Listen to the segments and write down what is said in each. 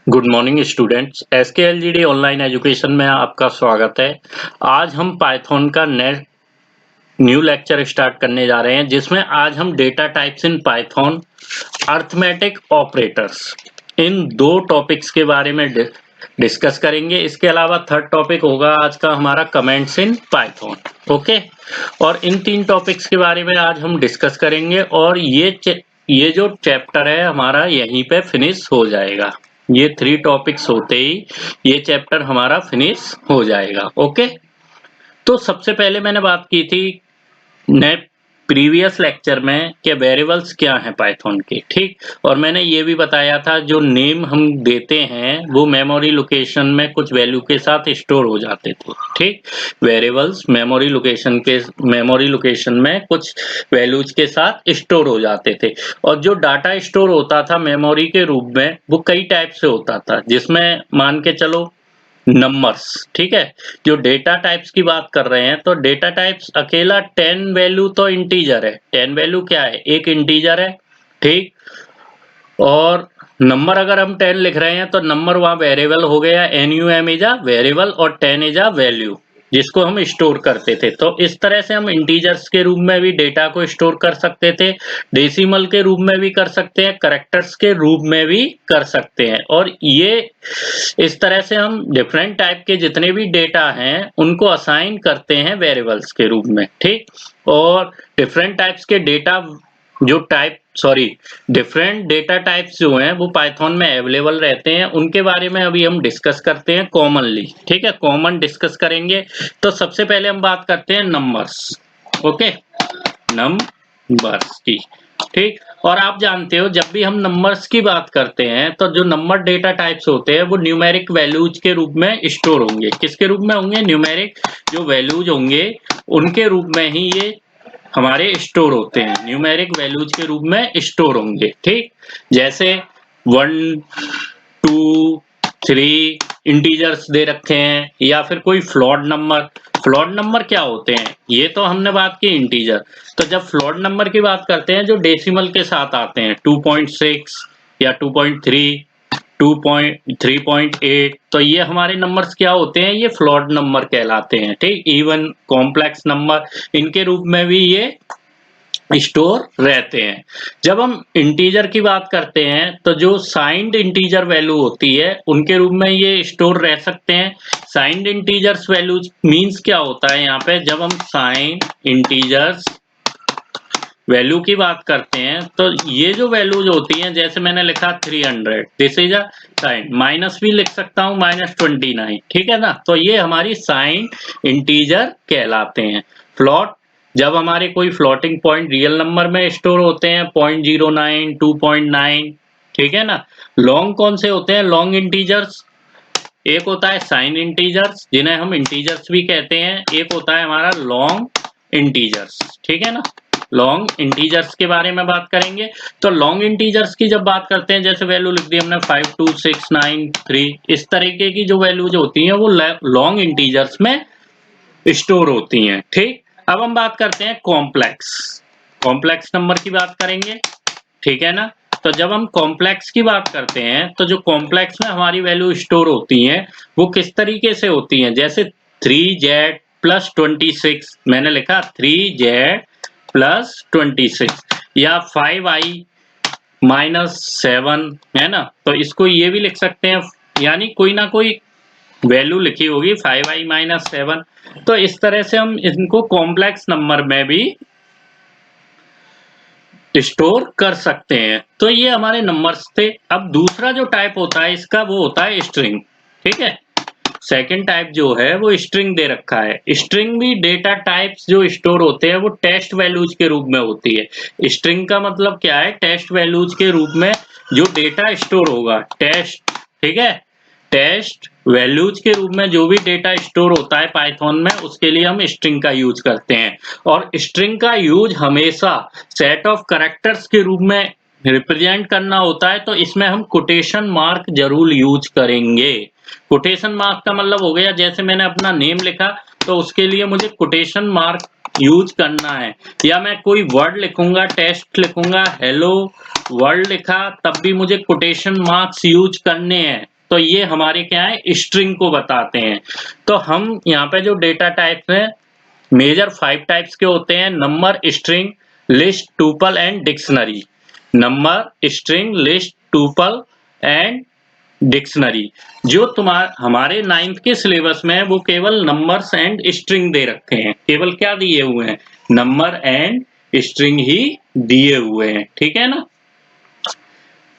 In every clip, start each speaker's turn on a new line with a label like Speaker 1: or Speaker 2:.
Speaker 1: Good morning students, SKLGD online education में आपका स्वागत है। आज हम पाइथन का न्यू लेक्चर स्टार्ट करने जा रहे हैं, जिसमें आज हम data types in Python, arithmetic operators, इन दो टॉपिक्स के बारे में डिस्कस करेंगे। इसके अलावा थर्ड टॉपिक होगा आज का हमारा कमेंट्स इन पाइथन। ओके, और इन तीन टॉपिक्स के बारे में आज हम डिस्कस करेंगे और ये जो चैप्टर है हमारा यहीं पे फिनिश हो जाएगा। ये 3 टॉपिक्स होते ही ये चैप्टर हमारा फिनिश हो जाएगा। ओके, तो सबसे पहले मैंने बात की थी ने प्रीवियस लेक्चर में कि वेरिएबल्स क्या हैं पाइथन के, ठीक। और मैंने ये भी बताया था जो नेम हम देते हैं वो मेमोरी लोकेशन में कुछ वैल्यू के साथ स्टोर हो जाते थे, ठीक। वेरिएबल्स मेमोरी लोकेशन में कुछ वैल्यूज के साथ स्टोर हो जाते थे। और जो डाटा स्टोर होता था मेमोरी के रूप में वो कई टाइप से होता था, जिसमें मान के चलो नंबर्स, ठीक है। जो डेटा टाइप्स की बात कर रहे हैं तो डेटा टाइप्स अकेला 10 वैल्यू तो इंटीजर है। 10 वैल्यू क्या है? एक इंटीजर है, ठीक। और नंबर अगर हम 10 लिख रहे हैं तो नंबर वहां वेरिएबल हो गया, NUM इज अ वेरिएबल और 10 इज अ वैल्यू जिसको हम स्टोर करते थे। तो इस तरह से हम इंटीजर्स के रूप में भी डेटा को स्टोर कर सकते थे, डेसिमल के रूप में भी कर सकते हैं, कैरेक्टर्स के रूप में भी कर सकते हैं। और ये इस तरह से हम डिफरेंट टाइप के जितने भी डेटा हैं उनको असाइन करते हैं वेरिएबल्स के रूप में, ठीक। और डिफरेंट टाइप्स के डेटा डिफरेंट डेटा टाइप्स जो हैं वो पाइथन में अवेलेबल रहते हैं, उनके बारे में अभी हम डिस्कस करते हैं कॉमनली, ठीक है। कॉमन डिस्कस करेंगे। तो सबसे पहले हम बात करते हैं नंबर्स। ओके, नंबर्स की, ठीक। और आप जानते हो जब भी हम नंबर्स की बात करते हैं तो जो नंबर डेटा टाइप्स होते हैं वो न्यूमेरिक वैल्यूज के रूप में स्टोर होंगे। किसके रूप में होंगे? न्यूमेरिक जो वैल्यूज होंगे उनके रूप में ही ये हमारे स्टोर होते हैं, न्यूमेरिक वैल्यूज के रूप में स्टोर होंगे, ठीक। जैसे 1 2 3 इंटीजर्स दे रखे हैं, या फिर कोई फ्लोट नंबर क्या होते हैं? ये तो हमने बात की इंटीजर। तो जब फ्लोट नंबर की बात करते हैं जो डेसिमल के साथ आते हैं 2.6 या 2.3 3.8, तो ये हमारे नंबर्स क्या होते हैं? ये फ्लोट नंबर कहलाते हैं, ठीक। इवन कॉम्प्लेक्स नंबर इनके रूप में भी ये स्टोर रहते हैं। जब हम इंटीजर की बात करते हैं तो जो साइंड इंटीजर वैल्यू होती है उनके रूप में ये स्टोर रह सकते हैं। साइंड इंटीजर्स वैल्यूज मींस क्या होता है? यहाँ पे जब हम साइंड इंटीजर्स वैल्यू की बात करते हैं तो ये जो वैल्यूज होती हैं, जैसे मैंने लिखा 300, this is a sign, minus भी लिख सकता हूँ -29, ठीक है ना। तो ये हमारी साइन इंटीजर कहलाते हैं। फ्लोट जब हमारे कोई फ्लोटिंग पॉइंट रियल नंबर में स्टोर होते हैं 0.09 2.9, ठीक है ना। लॉन्ग कौन से होते हैं? लॉन्ग इंटीजर्स एक होता है साइन इंटीजर्स जिन्हें हम इंटीजर्स भी कहते हैं, एक होता है हमारा लॉन्ग इंटीजर्स, ठीक है ना। लॉन्ग इंटीजर्स के बारे में बात करेंगे। तो लॉन्ग इंटीजर्स की जब बात करते हैं, जैसे वैल्यू लिख दी हमने 52693, इस तरीके की जो वैल्यूज होती हैं वो लॉन्ग इंटीजर्स में स्टोर होती हैं, ठीक। अब हम बात करते हैं कॉम्प्लेक्स नंबर की बात करेंगे, ठीक है ना। तो जब हम कॉम्प्लेक्स की बात करते हैं तो जो कॉम्प्लेक्स में हमारी वैल्यू स्टोर होती हैं वो किस तरीके से होती हैं? जैसे 3z प्लस 26, मैंने लिखा 3z प्लस 26, या 5i माइनस 7, है ना। तो इसको ये भी लिख सकते हैं, यानी कोई ना कोई वैल्यू लिखी होगी 5i माइनस 7। तो इस तरह से हम इनको कॉम्प्लेक्स नंबर में भी स्टोर कर सकते हैं। तो ये हमारे नंबर्स थे। अब दूसरा जो टाइप होता है इसका वो होता है स्ट्रिंग, ठीक है। सेकंड टाइप जो है वो स्ट्रिंग दे रखा है। स्ट्रिंग भी डेटा टाइप्स जो स्टोर होते हैं वो टेस्ट वैल्यूज के रूप में होती है। स्ट्रिंग का मतलब क्या है? टेस्ट वैल्यूज के रूप में जो डेटा स्टोर होगा, टेस्ट, ठीक है। टेस्ट वैल्यूज के रूप में जो भी डेटा स्टोर होता है पाइथन में उसके लिए हम स्ट्रिंग का यूज करते हैं। और स्ट्रिंग का यूज हमेशा सेट ऑफ कैरेक्टर्स के रूप में रिप्रेजेंट करना होता है, तो इसमें हम कोटेशन मार्क जरूर यूज करेंगे। कोटेशन मार्क का मतलब हो गया, जैसे मैंने अपना नेम लिखा तो उसके लिए मुझे कोटेशन मार्क यूज करना है, या मैं कोई वर्ड लिखूंगा, टेस्ट लिखूंगा, हेलो वर्ल्ड लिखा, तब भी मुझे कोटेशन मार्क्स यूज करने हैं, तो ये हमारे क्या है, स्ट्रिंग को बताते हैं। तो हम यहाँ पे जो डेटा टाइप्स हैं, मेजर 5 टाइप्स के होते हैं: number, string, list, tuple and dictionary. Number, string, list, tuple and dictionary. जो हमारे 9th के सिलेबस में है वो केवल नंबर्स एंड स्ट्रिंग दे रखे हैं। केवल क्या दिए हुए हैं, नंबर एंड स्ट्रिंग ही दिए हुए हैं, ठीक है ना।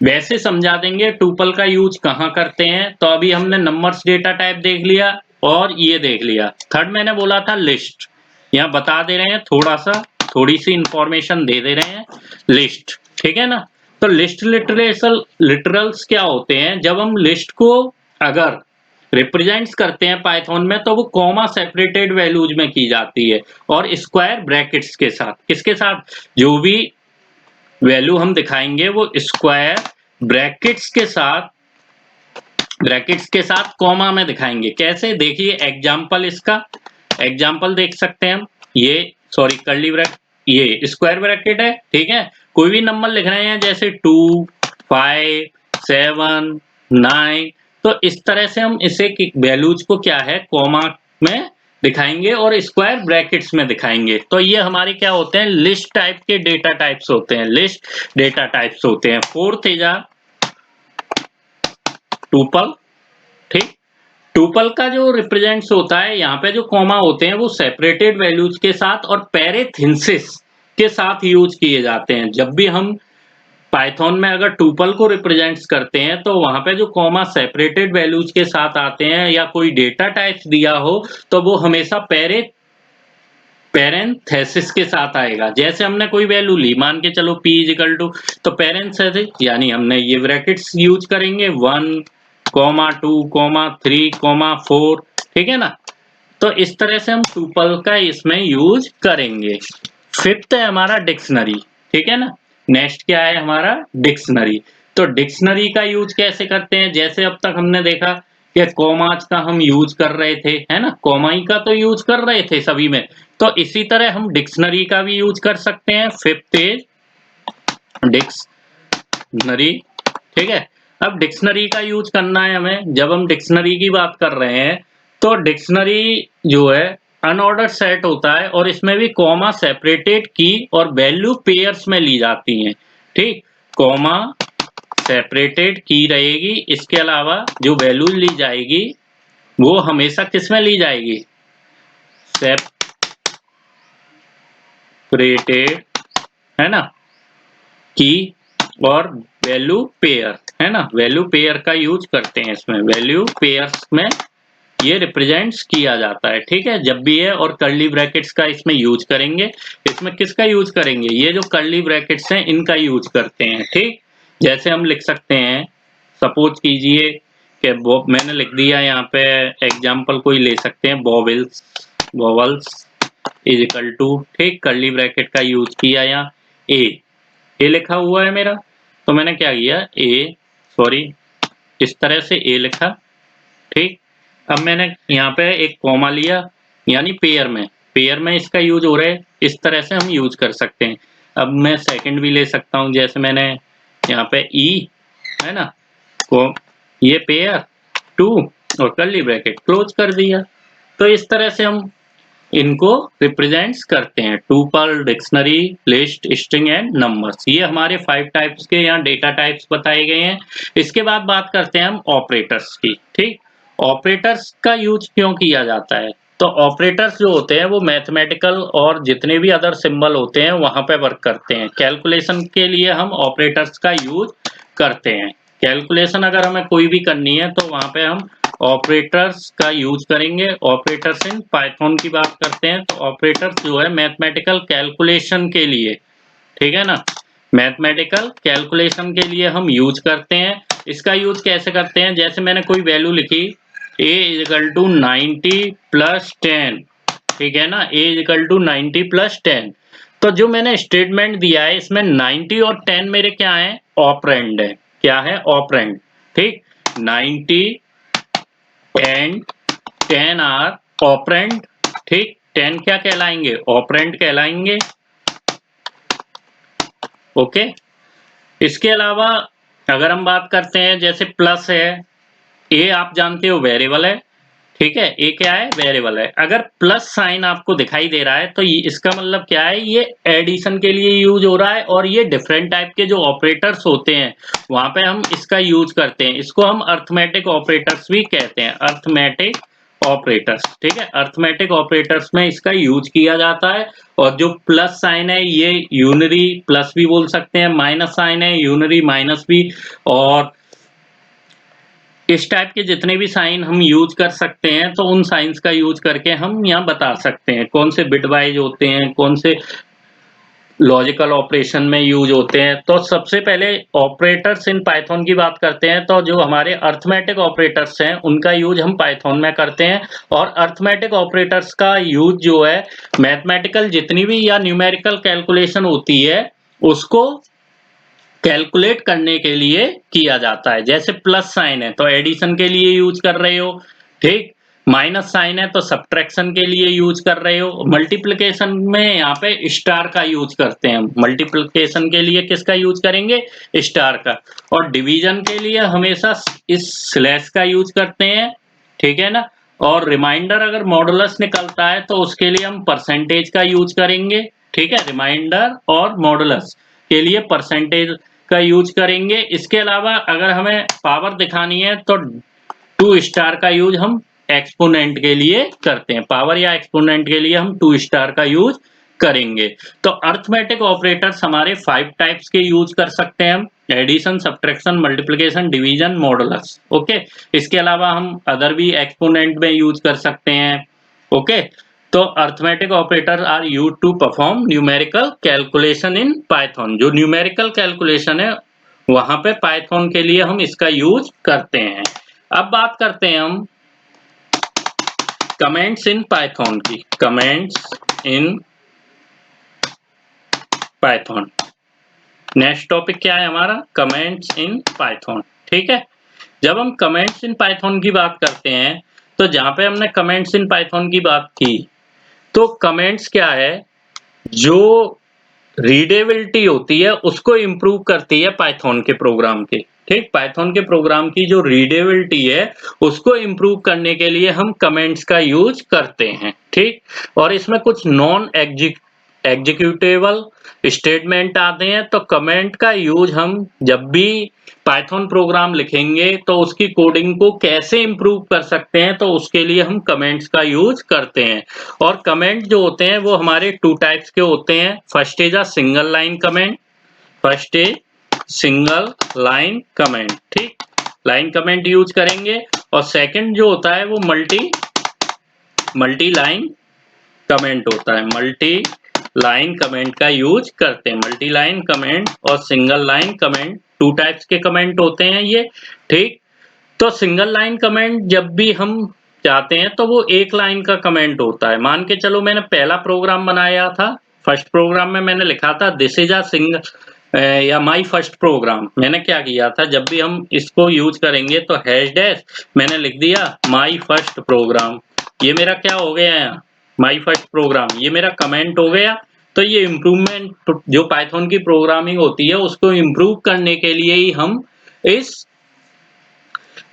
Speaker 1: वैसे समझा देंगे टुपल का यूज कहाँ करते हैं। तो अभी हमने नंबर्स डेटा टाइप देख लिया और ये देख लिया। थर्ड मैंने बोला था लिस्ट, यहाँ बता दे रहे हैं, थोड़ी सी इंफॉर्मेशन दे दे रहे हैं, लिस्ट, ठीक है ना। तो लिस्ट लिटरल्स क्या होते हैं, जब हम लिस्ट को अगर रिप्रेजेंट्स करते हैं पाइथन में तो वो कॉमा सेपरेटेड वैल्यूज में की जाती है और स्क्वायर ब्रैकेट्स के साथ। किसके साथ, जो भी वैल्यू हम दिखाएंगे वो स्क्वायर ब्रैकेट्स के साथ कॉमा में दिखाएंगे। कैसे, देखिए एग्जांपल, इसका एग्जांपल देख सकते हैं हम। ये सॉरी कर्ली ब्रैकेट, ये स्क्वायर ब्रैकेट है, ठीक है। कोई भी नंबर लिख रहे हैं जैसे 2, 5, 7, 9, तो इस तरह से हम इसे वैल्यूज को क्या है, कॉमा में दिखाएंगे और स्क्वायर ब्रैकेट्स में दिखाएंगे। तो ये हमारे क्या होते हैं, लिस्ट टाइप के डेटा टाइप्स होते हैं, लिस्ट डेटा टाइप्स होते हैं। फोर्थ इज टुपल, ठीक। टुपल का जो रिप्रेजेंट्स होता है, यहाँ पे जो कॉमा होते हैं वो सेपरेटेड वैल्यूज के साथ और पैरेंथेसिस के साथ यूज किए जाते हैं। जब भी हम पाइथन में अगर टुपल को रिप्रेजेंट्स करते हैं तो वहां पे जो कॉमा सेपरेटेड वैल्यूज के साथ आते हैं या कोई डेटा टाइप्स दिया हो तो वो हमेशा पैरेंथेसिस के साथ आएगा। जैसे हमने कोई वैल्यू ली, मान के चलो p इजिकल टू, तो पैरेंथेसिस यानी हमने ये ब्रैकेट्स यूज करेंगे 1, 2, 3, 4, ठीक है ना। तो इस तरह से हम टुपल का इसमें यूज करेंगे। फिफ्थ है हमारा डिक्शनरी, ठीक है ना। नेक्स्ट क्या है हमारा, डिक्शनरी। तो डिक्शनरी का यूज कैसे करते हैं, जैसे अब तक हमने देखा कि कॉमाज का हम यूज कर रहे थे, है ना, कॉमाई का तो यूज कर रहे थे सभी में, तो इसी तरह हम डिक्शनरी का भी यूज कर सकते हैं। फिफ्थ इज डिक्शनरी, ठीक है। अब डिक्शनरी का यूज करना है हमें। जब हम डिक्शनरी की बात कर रहे हैं तो डिक्शनरी जो है अनऑर्डर्ड सेट होता है और इसमें भी कॉमा सेपरेटेड की और वैल्यू पेयर्स में ली जाती हैं, ठीक। कॉमा सेपरेटेड की रहेगी, इसके अलावा जो वैल्यू ली जाएगी वो हमेशा किस में ली जाएगी, सेपरेटेड, है ना, की और वैल्यू पेयर, है ना। वैल्यू पेयर का यूज करते हैं इसमें, वैल्यू पेयर्स में ये रिप्रेजेंट्स किया जाता है, ठीक है, जब भी है। और कर्ली ब्रैकेट्स का इसमें यूज करेंगे। इसमें किसका यूज करेंगे, ये जो कर्ली ब्रैकेट्स हैं इनका यूज करते हैं, ठीक। जैसे हम लिख सकते हैं, सपोज कीजिए कि मैंने लिख दिया यहाँ पे एग्जांपल कोई ले सकते हैं, वॉवल्स इज इक्वल टू, ठीक, कर्ली ब्रैकेट का यूज किया, यहाँ ए लिखा हुआ है मेरा, तो मैंने क्या किया, इस तरह से ए लिखा, ठीक। अब मैंने यहाँ पे एक कॉमा लिया, यानी पेयर में इसका यूज हो रहा है, इस तरह से हम यूज कर सकते हैं। अब मैं सेकंड भी ले सकता हूँ, जैसे मैंने यहाँ पे ई, है ना, को ये पेयर 2 और कर्ली ब्रैकेट क्लोज कर दिया। तो इस तरह से हम इनको रिप्रेजेंट्स करते हैं, tuple, dictionary, list, string and numbers. ये हमारे 5 टाइप्स के यहाँ डेटा टाइप्स बताए गए हैं। इसके बाद बात करते हैं हम ऑपरेटर्स की, ठीक। ऑपरेटर्स का यूज क्यों किया जाता है, तो ऑपरेटर्स जो होते हैं वो मैथमेटिकल और जितने भी अदर सिंबल होते हैं वहां पे वर्क करते हैं। कैलकुलेशन के लिए हम ऑपरेटर्स का यूज करते हैं। कैलकुलेशन अगर हमें कोई भी करनी है तो वहां पे हम ऑपरेटर्स का यूज करेंगे। ऑपरेटर्स इन पाइथन की बात करते हैं तो ऑपरेटर्स जो है मैथमेटिकल कैलकुलेशन के लिए, ठीक है ना, मैथमेटिकल कैलकुलेशन के लिए हम यूज करते हैं। इसका यूज कैसे करते हैं, जैसे मैंने कोई वैल्यू लिखी a इजिकल टू 90 प्लस 10, ठीक है ना, a इजिकल टू 90 प्लस 10, तो जो मैंने स्टेटमेंट दिया है इसमें 90 और 10 मेरे क्या है, ऑपरेंड है। क्या है, ऑपरेंड, ठीक। 90 एंड 10 आर ऑपरेंड, ठीक। 10 क्या कहलाएंगे, ऑपरेंड कहलाएंगे, ओके। इसके अलावा अगर हम बात करते हैं जैसे प्लस है, ए आप जानते हो वेरिएबल है, ठीक है, ए क्या है, वेरिएबल है। अगर प्लस साइन आपको दिखाई दे रहा है तो इसका मतलब क्या है, ये एडिशन के लिए यूज हो रहा है, और ये डिफरेंट टाइप के जो ऑपरेटर्स होते हैं वहां पे हम इसका यूज करते हैं। इसको हम अर्थमेटिक ऑपरेटर्स भी कहते हैं, अर्थमेटिक ऑपरेटर्स, ठीक है। अर्थमेटिक ऑपरेटर्स में इसका यूज किया जाता है। और जो प्लस साइन है ये यूनरी प्लस भी बोल सकते हैं, माइनस साइन है यूनरी माइनस भी, और इस टाइप के जितने भी साइन हम यूज कर सकते हैं तो उन साइंस का यूज करके हम यहाँ बता सकते हैं कौन से बिटवाइज होते हैं, कौन से लॉजिकल ऑपरेशन में यूज होते हैं। तो सबसे पहले ऑपरेटर्स इन पाइथन की बात करते हैं, तो जो हमारे अर्थमेटिक ऑपरेटर्स हैं उनका यूज हम पाइथन में करते हैं। और अर्थमेटिक ऑपरेटर्स का यूज जो है मैथमेटिकल जितनी भी या न्यूमेरिकल कैलकुलेशन होती है उसको कैलकुलेट करने के लिए किया जाता है। जैसे प्लस साइन है तो एडिशन के लिए यूज कर रहे हो, ठीक। माइनस साइन है तो सब्ट्रैक्शन के लिए यूज कर रहे हो। मल्टीप्लिकेशन में यहाँ पे स्टार का यूज करते हैं, मल्टीप्लिकेशन के लिए किसका यूज करेंगे, स्टार का। और डिवीजन के लिए हमेशा इस स्लैश का यूज करते हैं, ठीक है ना। और रिमाइंडर अगर मॉडुलस निकलता है तो उसके लिए हम परसेंटेज का यूज करेंगे, ठीक है। रिमाइंडर और मॉडुलस के लिए परसेंटेज का यूज करेंगे। इसके अलावा अगर हमें पावर दिखानी है तो टू स्टार का यूज हम एक्सपोनेंट के लिए करते हैं, पावर या एक्सपोनेंट के लिए हम टू स्टार का यूज करेंगे। तो अर्थमेटिक ऑपरेटर्स हमारे 5 टाइप्स के यूज कर सकते हैं हम, addition, subtraction, multiplication, division, modulus, okay. इसके अलावा हम अदर भी एक्सपोनेंट में यूज कर सकते हैं, ओके। तो arithmetic operator are used to perform numerical calculation in Python. जो न्यूमेरिकल कैलकुलेशन है वहां पे पाइथन के लिए हम इसका यूज करते हैं। अब बात करते हैं हम कमेंट्स इन पाइथन की, comments in Python. Next topic क्या है हमारा, कमेंट्स इन पाइथन, ठीक है। जब हम कमेंट्स इन पाइथन की बात करते हैं तो जहां पे हमने कमेंट्स इन पाइथन की बात की तो कमेंट्स क्या है, जो रीडेबिलिटी होती है उसको इम्प्रूव करती है पाइथन के प्रोग्राम की, ठीक। पाइथन के प्रोग्राम की जो रीडेबिलिटी है उसको इम्प्रूव करने के लिए हम कमेंट्स का यूज करते हैं, ठीक। और इसमें कुछ नॉन एग्जीक्यूटेबल स्टेटमेंट आते हैं। तो कमेंट का यूज हम जब भी पाइथन प्रोग्राम लिखेंगे तो उसकी कोडिंग को कैसे इम्प्रूव कर सकते हैं तो उसके लिए हम कमेंट्स का यूज करते हैं। और कमेंट जो होते हैं वो हमारे 2 टाइप्स के होते हैं। First is a single line comment, first is single line comment, ठीक। लाइन कमेंट यूज करेंगे। और सेकंड जो होता है वो मल्टी लाइन कमेंट होता है, मल्टी लाइन कमेंट का यूज करते हैं। मल्टी लाइन कमेंट और सिंगल लाइन कमेंट 2 टाइप्स के कमेंट होते हैं ये, ठीक। तो सिंगल लाइन कमेंट जब भी हम चाहते हैं तो वो एक लाइन का कमेंट होता है। मान के चलो मैंने पहला प्रोग्राम बनाया था, फर्स्ट प्रोग्राम में मैंने लिखा था दिस इज अ सिंगल या माई फर्स्ट प्रोग्राम। मैंने क्या किया था, जब भी हम इसको यूज करेंगे तो हैश डैश मैंने लिख दिया माई फर्स्ट प्रोग्राम। ये मेरा क्या हो गया है, माई फर्स्ट प्रोग्राम, ये मेरा कमेंट हो गया। तो ये इम्प्रूवमेंट जो पाइथन की प्रोग्रामिंग होती है उसको इम्प्रूव करने के लिए ही हम इस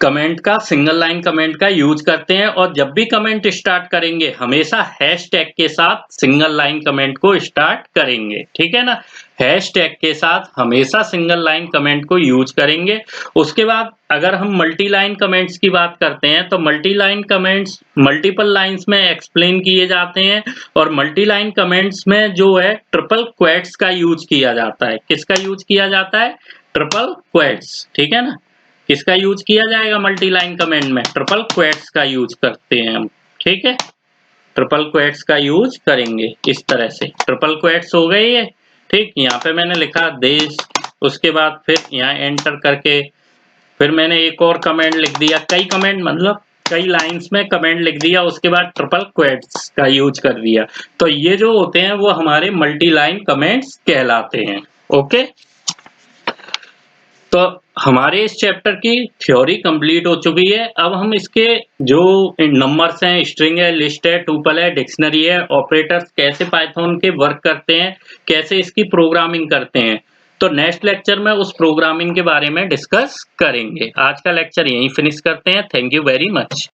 Speaker 1: कमेंट का, सिंगल लाइन कमेंट का यूज करते हैं। और जब भी कमेंट स्टार्ट करेंगे हमेशा हैश टैग के साथ सिंगल लाइन कमेंट को स्टार्ट करेंगे, ठीक है ना। हैश टैग के साथ हमेशा सिंगल लाइन कमेंट को यूज करेंगे। उसके बाद अगर हम मल्टी लाइन कमेंट्स की बात करते हैं तो multi line comments multiple lines में एक्सप्लेन किए जाते हैं। और मल्टी लाइन कमेंट्स में जो है ट्रिपल क्वेट्स का यूज किया जाता है। किसका यूज किया जाता है, ट्रिपल क्वेट्स, ठीक है ना। किसका यूज किया जाएगा मल्टी लाइन कमेंट में, ट्रिपल क्वेट्स का यूज करते हैं हम, ठीक है। ट्रिपल क्वेट्स का यूज करेंगे इस तरह से, ट्रिपल क्वेट्स हो गए ये, ठीक। यहाँ पे मैंने लिखा देश, उसके बाद फिर यहाँ एंटर करके फिर मैंने एक और कमेंट लिख दिया, कई कमेंट मतलब कई लाइंस में कमेंट लिख दिया, उसके बाद ट्रिपल क्वेट्स का यूज कर दिया। तो ये जो होते हैं वो हमारे मल्टी लाइन कमेंट्स कहलाते हैं, ओके। तो हमारे इस चैप्टर की थ्योरी कंप्लीट हो चुकी है। अब हम इसके जो नंबर्स हैं, स्ट्रिंग है, लिस्ट है, टुपल है, डिक्शनरी है, ऑपरेटर्स कैसे पाइथन के वर्क करते हैं, कैसे इसकी प्रोग्रामिंग करते हैं, तो नेक्स्ट लेक्चर में उस प्रोग्रामिंग के बारे में डिस्कस करेंगे। आज का लेक्चर यहीं फिनिश करते हैं। Thank you very much.